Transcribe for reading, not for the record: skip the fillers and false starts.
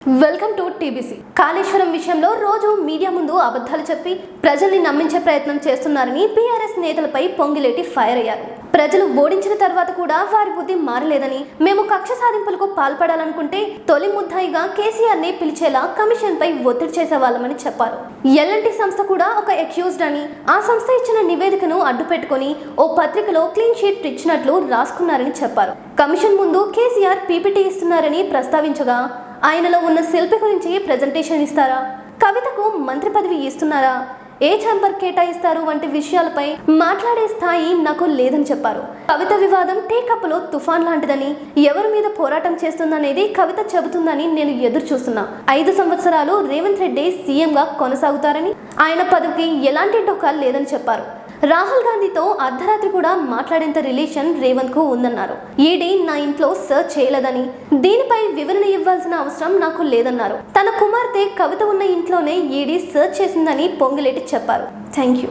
Welcome to TBC. Kaleshwaram విషయంలో రోజు media ముందు అబద్ధాలు చెప్పి ప్రజల్ని నమ్మించే ప్రయత్నం చేస్తున్నారని బీఆర్ఎస్ నేతలపై పొంగిలేటి ఫైర్ అయ్యారు. ప్రజలు ఓడించిన తర్వాత కూడా వారి బుద్ధి మారలేదని, మేము కక్ష సాధింపులకు పాల్పడాలనుకుంటే తొలి ముద్దాయిగా కేసీఆర్ ని పిలిచేలా కమిషన్ పై ఒత్తిడి చేసేవాళ్ళమని చెప్పారు. ఎల్ఎన్టీ సంస్థ కూడా ఒక అక్యూజ్డ్ అని, ఆ సంస్థ ఇచ్చిన నివేదికను అడ్డుపెట్టుకుని ఓ పత్రికలో క్లీన్ షీట్ ఇచ్చినట్లు రాసుకున్నారని చెప్పారు. కమిషన్ ముందు కేసీఆర్ పీపీటీ ఇస్తున్నారని ప్రస్తావించగా, ఆయనలో ఉన్న శిల్పి గురించి ప్రెజెంటేషన్ ఇస్తారా, కవితకు మంత్రి పదవి ఇస్తున్నారా, ఏ ఛాంబర్ కేటాయిస్తారు వంటి విషయాలపై మాట్లాడే స్థాయి నాకు లేదని చెప్పారు. కవిత వివాదం టీకప్పులో తుఫాన్ లాంటిదని, ఎవరి మీద పోరాటం చేస్తుందనేది కవిత చెబుతుందని నేను ఎదురు చూస్తున్నా. 5 సంవత్సరాలు రేవంత్ రెడ్డి సీఎంగా కొనసాగుతారని, ఆయన పదవికి ఎలాంటి డోకా లేదని చెప్పారు. రాహుల్ గాంధీతో అర్ధరాత్రి కూడా మాట్లాడేంత రిలేషన్ రేవంత్ కు ఉందన్నారు. ఈడీ నా ఇంట్లో సర్చ్ చేయలేదని, దీనిపై వివరణ ఇవ్వాల్సిన అవసరం నాకు లేదన్నారు. తన కుమార్తె కవిత ఉన్న ఇంట్లోనే ఈడీ సర్చ్ చేసిందని పొంగిలేటి చెప్పారు. Thank you.